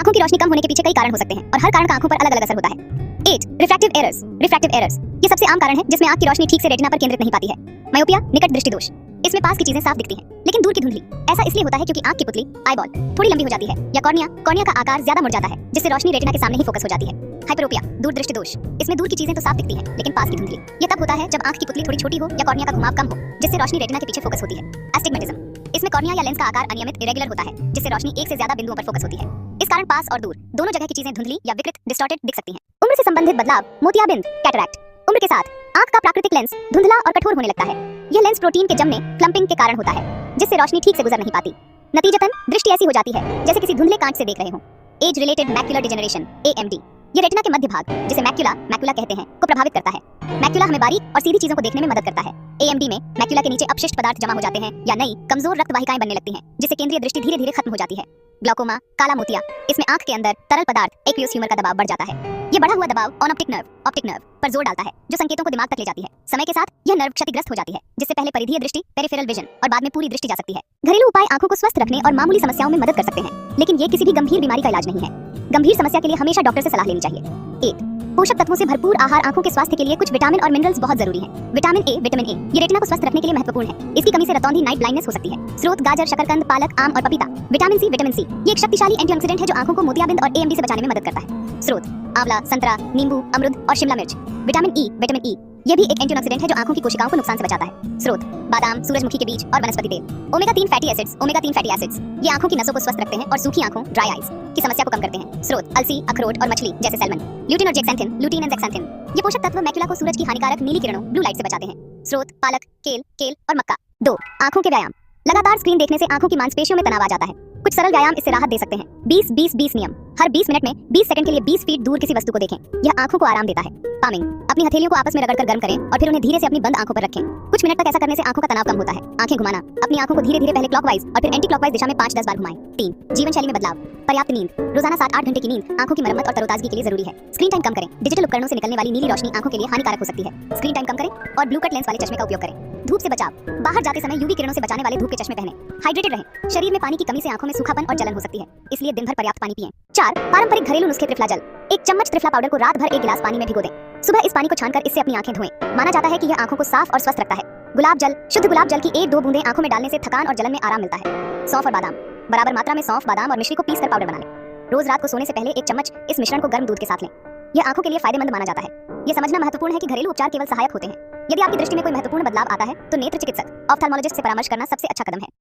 आंखों की रोशनी कम होने के पीछे कई कारण हो सकते हैं और हर कारण का आंखों पर अलग अलग असर होता है। 8. Refractive errors. रिफ्रैक्टिव एरर्स ये सबसे आम कारण है जिसमें आंख की रोशनी ठीक से रेटिना पर केंद्रित नहीं पाती है। मायोपिया, निकट दृष्टि दोष। इसमें पास की चीजें साफ दिखती हैं लेकिन दूर की धुंधली। ऐसा इसलिए होता है क्योंकि आंख की पुतली आईबॉल थोड़ी लंबी हो जाती है या कॉर्निया का आकार ज्यादा मुड़ जाता है जिससे रोशनी रेटिना के सामने ही फोकस हो जाती है। हाइपरोपिया, दूर दृष्टि दोष। इसमें दूर की चीजें तो साफ दिखती हैं लेकिन पास की धुंधली। ये तब होता है जब आंख की पुतली थोड़ी छोटी हो या कॉर्निया का घुमाव कम हो जिससे रोशनी रेटिना के पीछे फोकस होती है। एस्टिग्मेटिज्म इसमें कॉर्निया या लेंस का आकार अनियमित इरेगुलर होता है जिससे रोशनी एक से ज्यादा बिंदुओं पर फोकस होती है। इस कारण पास और दूर दोनों जगह की चीजें धुंधली या विकृत डिस्टॉर्टेड दिख सकती हैं। उम्र से संबंधित बदलाव, मोतियाबिंद, कैटरैक्ट। उम्र के साथ आंख का प्राकृतिक लेंस धुंधला और कठोर होने लगता है। यह लेंस प्रोटीन के जमने क्लंपिंग के कारण होता है जिससे रोशनी ठीक से गुजर नहीं पाती। नतीजतन दृष्टि ऐसी हो जाती है जैसे किसी धुंधले कांच से देख रहे हो। Age related macular degeneration AMD ये रेटिना के मध्य भाग जिसे मैक्युला कहते हैं को प्रभावित करता है। मैक्युला हमें बारीक और सीधी चीजों को देखने में मदद करता है। AMD में मैक्युला के नीचे अपशिष्ट पदार्थ जमा हो जाते हैं या नई कमजोर रक्त वाहिकाएं बनने लगती हैं जिससे केंद्रीय दृष्टि धीरे धीरे खत्म हो जाती है। ग्लाउकोमा, काला मोतिया इसमें आंख के अंदर तरल पदार्थ एक्वियस ह्यूमर का दबाव बढ़ जाता है। ये बढ़ा हुआ दबाव ऑप्टिक नर्व पर जोर डालता है जो संकेतों को दिमाग तक ले जाती है। समय के साथ यह नर्व क्षतिग्रस्त हो जाती है जिससे पहले परिधीय दृष्टि पेरिफेरल विजन और बाद में पूरी दृष्टि जा सकती है। घरेलू उपाय आंखों को स्वस्थ रखने और मामूली समस्याओं में मदद कर सकते हैं लेकिन ये किसी भी गंभीर बीमारी का इलाज नहीं है। गंभीर समस्या के लिए हमेशा डॉक्टर से सलाह लेनी चाहिए। 1. पोषक तत्वों से भरपूर आहार आंखों के स्वास्थ्य के लिए कुछ विटामिन और मिनरल्स बहुत जरूरी हैं। विटामिन ए ये रेटिना को स्वस्थ रखने के लिए महत्वपूर्ण है। इसकी कमी से रतौंधी नाइट ब्लाइंडनेस हो सकती है। स्रोत गाजर, शकरकंद, पालक, आम और पपीता। विटामिन सी ये एक शक्तिशाली एंटीऑक्सीडेंट है जो आंखों को मोतियाबिंद और AMD से बचाने में मदद करता है। स्रोत आंवला, संतरा, नींबू, अमरूद और शिमला मिर्च। विटामिन ई ये भी एक एंटीऑक्सीडेंट है जो आंखों की कोशिकाओं को नुकसान से बचाता है। स्रोत बादाम, सूरजमुखी के बीज और वनस्पति तेल। ओमेगा 3 फैटी एसिड्स ये आंखों की नसों को स्वस्थ रखते हैं और सूखी आंखों ड्राई आईज की समस्या को कम करते हैं। स्रोत अलसी, अखरोट और मछली जैसे सैल्मन। ल्यूटिन और जेक्सांथिन ये पोषक तत्व मैक्युला को सूरज की हानिकारक नीली किरणों ब्लू लाइट से बचाते हैं। स्रोत पालक, केल और मक्का। 2. आंखों के व्यायाम। लगातार स्क्रीन देखने से आंखों की मांसपेशियों में तनाव आ जाता है। कुछ सरल व्यायाम इससे राहत दे सकते हैं। 20-20-20 नियम। हर 20 मिनट में 20 सेकंड के लिए 20 फीट दूर किसी वस्तु को देखें। यह आंखों को आराम देता है। पामिंग अपनी हथेलियों को आपस में रगड़कर गर्म करें और फिर उन्हें धीरे से अपनी बंद आंखों पर रखें। कुछ मिनट तक ऐसा करने से आंखों का तनाव कम होता है। आंखें घुमाना अपनी आंखों को धीरे धीरे पहले क्लॉकवाइज और फिर एंटी क्लॉकवाइज दिशा में 5-10 बार घुमाएं। 3. जीवन शैली में बदलाव। पर्याप्त नींद। रोजाना 7-8 घंटे की नींद आंखों की मरम्मत और तरोताजगी के लिए जरूरी है। स्क्रीन टाइम कम करें। डिजिटल उपकरणों से निकलने वाली नीली रोशनी आंखों के लिए हानिकारक हो सकती है। स्क्रीन टाइम कम करें और ब्लू कट लेंस वाले चश्मे का उपयोग करें। धूप से बचाव। बाहर जाते समय यूवी किरणों से बचाने वाले धूप के चश्मे पहनें। हाइड्रेटेड रहें। शरीर में पानी की कमी से आंखों में सूखापन और जलन हो सकती है इसलिए दिन भर पर्याप्त पानी पिएं। 4. पारंपरिक घरेलू नुस्खे त्रिफला जल। 1 चम्मच त्रिफला पाउडर को रात भर 1 गिलास पानी में भिगो दें। सुबह इस पानी को छानकर इससे अपनी आंखें धोएं। माना जाता है कि यह आंखों को साफ और स्वस्थ रखता है। गुलाब जल। शुद्ध गुलाब जल की 1-2 बूंदें आंखों में डालने से थकान और जलन में आराम मिलता है। सौंफ और बादाम। बराबर मात्रा में सौंफ, बादाम और मिश्री को पीसकर पाउडर बना लें। रोज रात को सोने से पहले 1 चम्मच इस मिश्रण को गर्म दूध के साथ लें। यह आंखों के लिए फायदेमंद माना जाता है। यह समझना महत्वपूर्ण है कि घरेलू उपचार केवल सहायक होते हैं। यदि आपकी दृष्टि में कोई महत्वपूर्ण बदलाव आता है तो नेत्र चिकित्सक ऑफ्थाल्मोलॉजिस्ट से परामर्श करना सबसे अच्छा कदम है।